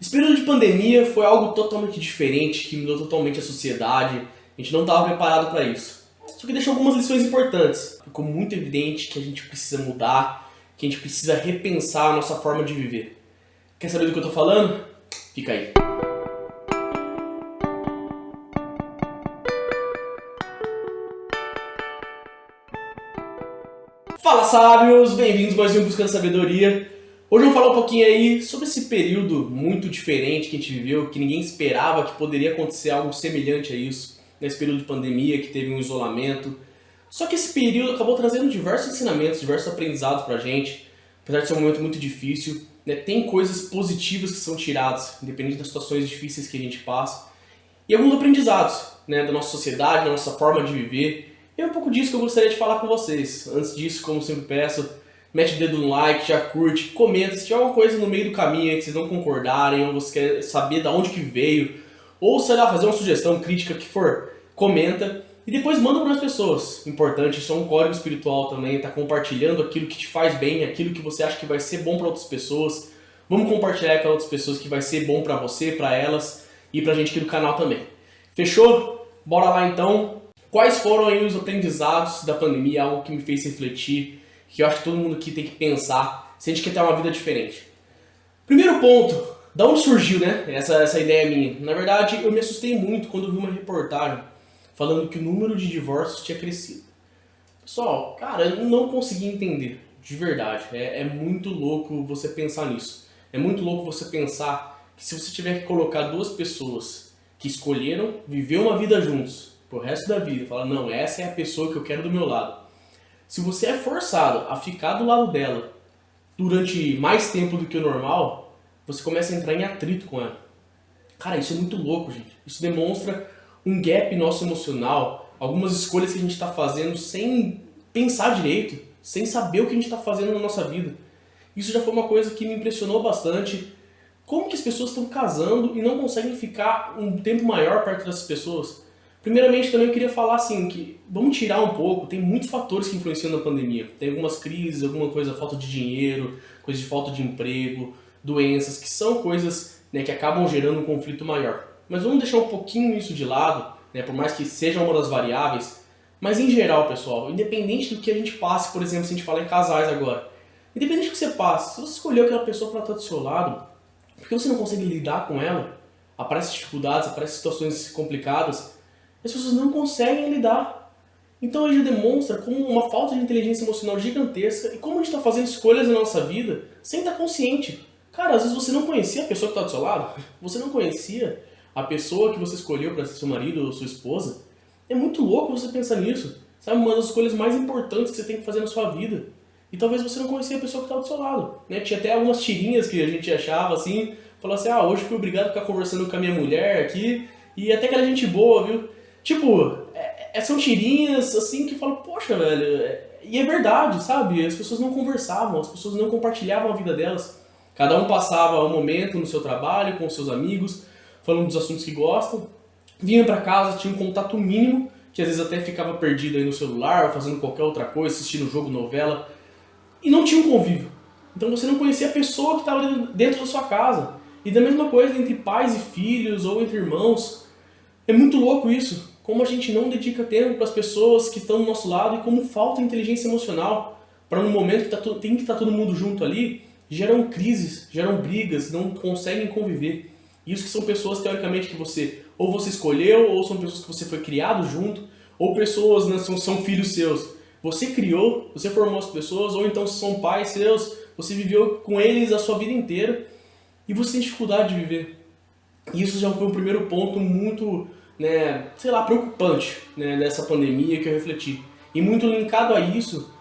Esse período de pandemia foi algo totalmente diferente, que mudou totalmente a sociedade. A gente não estava preparado para isso. Só que deixou algumas lições importantes. Ficou muito evidente que a gente precisa mudar, que a gente precisa repensar a nossa forma de viver. Quer saber do que eu tô falando? Fica aí. Fala, sábios! Bem-vindos a mais um Buscando Sabedoria. Hoje eu vou falar um pouquinho aí sobre esse período muito diferente que a gente viveu, que ninguém esperava que poderia acontecer algo semelhante a isso, nesse período de pandemia, que teve um isolamento. Só que esse período acabou trazendo diversos ensinamentos, diversos aprendizados pra gente, apesar de ser um momento muito difícil, né? Tem coisas positivas que são tiradas, independente das situações difíceis que a gente passa, e alguns aprendizados, né, da nossa sociedade, da nossa forma de viver. E é um pouco disso que eu gostaria de falar com vocês. Antes disso, como sempre peço, mete o dedo no like, já curte, comenta se tiver alguma coisa no meio do caminho aí que vocês não concordarem, ou você quer saber de onde que veio, ou sei lá, fazer uma sugestão, crítica, que for, comenta. E depois manda para as pessoas. Importante, isso é um código espiritual também, tá compartilhando aquilo que te faz bem, aquilo que você acha que vai ser bom para outras pessoas. Vamos compartilhar com outras pessoas que vai ser bom para você, para elas e pra gente aqui do canal também. Fechou? Bora lá então. Quais foram aí os aprendizados da pandemia, algo que me fez refletir, que eu acho que todo mundo aqui tem que pensar se a gente quer ter uma vida diferente. Primeiro ponto, da onde surgiu, né, essa ideia minha? Na verdade, eu me assustei muito quando vi uma reportagem falando que o número de divórcios tinha crescido. Pessoal, cara, eu não consegui entender, de verdade. É muito louco você pensar nisso. É muito louco você pensar que se você tiver que colocar duas pessoas que escolheram viver uma vida juntos, pro resto da vida, falar, não, essa é a pessoa que eu quero do meu lado. Se você é forçado a ficar do lado dela durante mais tempo do que o normal, você começa a entrar em atrito com ela. Cara, isso é muito louco, gente. Isso demonstra um gap nosso emocional, algumas escolhas que a gente está fazendo sem pensar direito, sem saber o que a gente está fazendo na nossa vida. Isso já foi uma coisa que me impressionou bastante. Como que as pessoas estão casando e não conseguem ficar um tempo maior perto dessas pessoas? Primeiramente, também eu queria falar assim, que vamos tirar um pouco, tem muitos fatores que influenciam na pandemia. Tem algumas crises, alguma coisa, falta de dinheiro, coisa de falta de emprego, doenças, que são coisas, né, que acabam gerando um conflito maior. Mas vamos deixar um pouquinho isso de lado, né, por mais que seja uma das variáveis. Mas em geral, pessoal, independente do que a gente passe, por exemplo, se a gente falar em casais agora, independente do que você passe, se você escolheu aquela pessoa para estar do seu lado, porque você não consegue lidar com ela, aparecem dificuldades, aparecem situações complicadas, as pessoas não conseguem lidar. Então ele já demonstra como uma falta de inteligência emocional gigantesca e como a gente está fazendo escolhas na nossa vida sem estar consciente. Cara, às vezes você não conhecia a pessoa que está do seu lado, você não conhecia a pessoa que você escolheu para ser seu marido ou sua esposa. É muito louco você pensar nisso. Sabe, uma das escolhas mais importantes que você tem que fazer na sua vida. E talvez você não conhecia a pessoa que estava do seu lado, né? Tinha até algumas tirinhas que a gente achava assim, falava assim, hoje fui obrigado a ficar conversando com a minha mulher aqui, e até que ela é gente boa, viu? Tipo, são tirinhas assim que falam, poxa, velho, e é verdade, sabe? As pessoas não conversavam, as pessoas não compartilhavam a vida delas. Cada um passava um momento no seu trabalho, com os seus amigos, falando dos assuntos que gostam, vinha pra casa, tinha um contato mínimo, que às vezes até ficava perdido aí no celular, fazendo qualquer outra coisa, assistindo jogo, novela, e não tinha um convívio. Então você não conhecia a pessoa que estava dentro da sua casa. E da mesma coisa entre pais e filhos, ou entre irmãos. É muito louco isso. Como a gente não dedica tempo para as pessoas que estão do nosso lado e como falta inteligência emocional para um momento que tem que estar todo mundo junto ali, geram crises, geram brigas, não conseguem conviver. Isso que são pessoas, teoricamente, que você ou você escolheu, ou são pessoas que você foi criado junto, ou pessoas, né, são filhos seus. Você criou, você formou as pessoas, ou então são pais seus, você viveu com eles a sua vida inteira e você tem dificuldade de viver. E isso já foi um primeiro ponto muito, né, sei lá, preocupante, né, dessa pandemia que eu refleti. E muito linkado a isso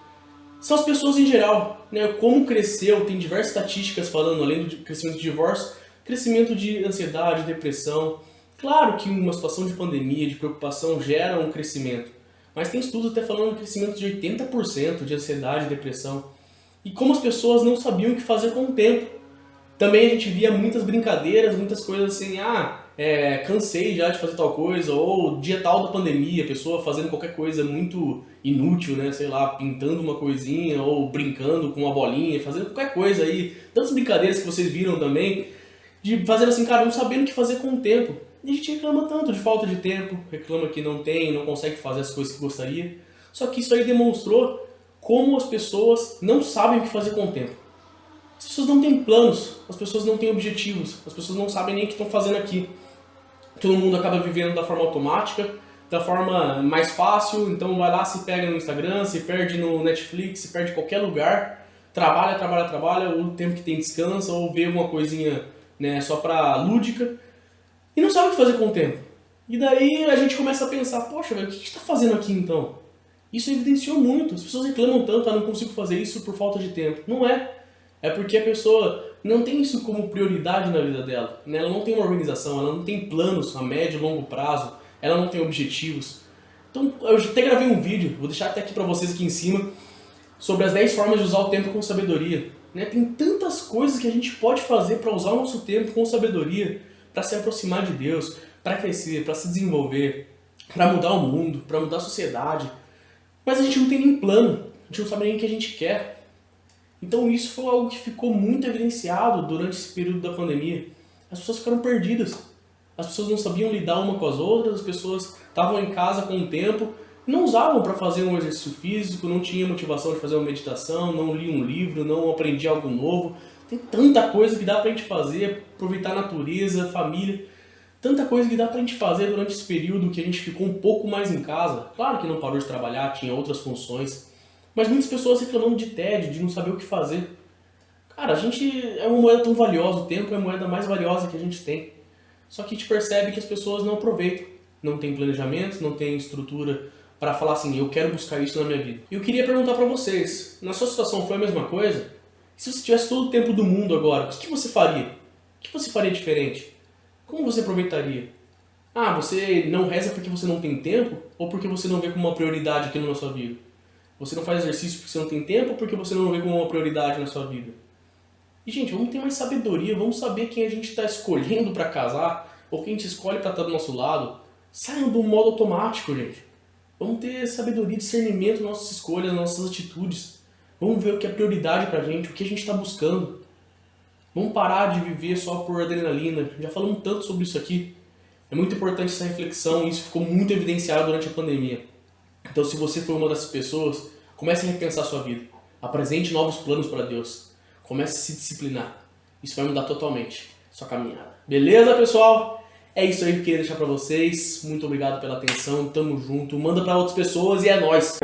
são as pessoas em geral, né, como cresceu, tem diversas estatísticas falando, além do crescimento de divórcio, crescimento de ansiedade, depressão. Claro que uma situação de pandemia, de preocupação gera um crescimento, mas tem estudos até falando de crescimento de 80% de ansiedade e depressão. E como as pessoas não sabiam o que fazer com o tempo. Também a gente via muitas brincadeiras, muitas coisas assim, cansei já de fazer tal coisa, ou dia tal da pandemia, a pessoa fazendo qualquer coisa muito inútil, né, sei lá, pintando uma coisinha, ou brincando com uma bolinha, fazendo qualquer coisa aí. Tantas brincadeiras que vocês viram também, de fazer assim, cara, não sabendo o que fazer com o tempo. E a gente reclama tanto de falta de tempo, reclama que não tem, não consegue fazer as coisas que gostaria. Só que isso aí demonstrou como as pessoas não sabem o que fazer com o tempo. As pessoas não têm planos, as pessoas não têm objetivos, as pessoas não sabem nem o que estão fazendo aqui. Todo mundo acaba vivendo da forma automática, da forma mais fácil, então vai lá, se pega no Instagram, se perde no Netflix, se perde em qualquer lugar, trabalha, o tempo que tem descansa, ou vê alguma coisinha, né, só pra lúdica, e não sabe o que fazer com o tempo. E daí a gente começa a pensar, poxa, velho, o que a gente tá fazendo aqui então? Isso evidenciou muito, as pessoas reclamam tanto, não consigo fazer isso por falta de tempo. Não é. É porque a pessoa não tem isso como prioridade na vida dela, né? Ela não tem uma organização, ela não tem planos a médio e longo prazo, ela não tem objetivos. Então, eu até gravei um vídeo, vou deixar até aqui pra vocês aqui em cima, sobre as 10 formas de usar o tempo com sabedoria. Né? Tem tantas coisas que a gente pode fazer para usar o nosso tempo com sabedoria, para se aproximar de Deus, para crescer, para se desenvolver, para mudar o mundo, para mudar a sociedade. Mas a gente não tem nem plano, a gente não sabe nem o que a gente quer. Então isso foi algo que ficou muito evidenciado durante esse período da pandemia. As pessoas ficaram perdidas. As pessoas não sabiam lidar uma com as outras, as pessoas estavam em casa com o tempo, não usavam para fazer um exercício físico, não tinha motivação de fazer uma meditação, não lia um livro, não aprendia algo novo. Tem tanta coisa que dá pra gente fazer, aproveitar a natureza, a família. Tanta coisa que dá pra gente fazer durante esse período que a gente ficou um pouco mais em casa. Claro que não parou de trabalhar, tinha outras funções. Mas muitas pessoas reclamando de tédio, de não saber o que fazer. Cara, a gente é uma moeda tão valiosa, o tempo é a moeda mais valiosa que a gente tem. Só que a gente percebe que as pessoas não aproveitam. Não tem planejamento, não tem estrutura para falar assim, eu quero buscar isso na minha vida. E eu queria perguntar pra vocês, na sua situação foi a mesma coisa? Se você tivesse todo o tempo do mundo agora, o que você faria? O que você faria diferente? Como você aproveitaria? Ah, você não reza porque você não tem tempo? Ou porque você não vê como uma prioridade aquilo na sua vida? Você não faz exercício porque você não tem tempo ou porque você não vê como uma prioridade na sua vida? E, gente, vamos ter mais sabedoria, vamos saber quem a gente está escolhendo para casar, ou quem a gente escolhe para estar do nosso lado. Saiam do modo automático, gente. Vamos ter sabedoria, discernimento nas nossas escolhas, nas nossas atitudes. Vamos ver o que é prioridade pra gente, o que a gente está buscando. Vamos parar de viver só por adrenalina. Já falamos tanto sobre isso aqui. É muito importante essa reflexão e isso ficou muito evidenciado durante a pandemia. Então, se você for uma dessas pessoas, comece a repensar a sua vida. Apresente novos planos para Deus. Comece a se disciplinar. Isso vai mudar totalmente sua caminhada. Beleza, pessoal? É isso aí que eu queria deixar pra vocês. Muito obrigado pela atenção. Tamo junto. Manda pra outras pessoas e é nóis!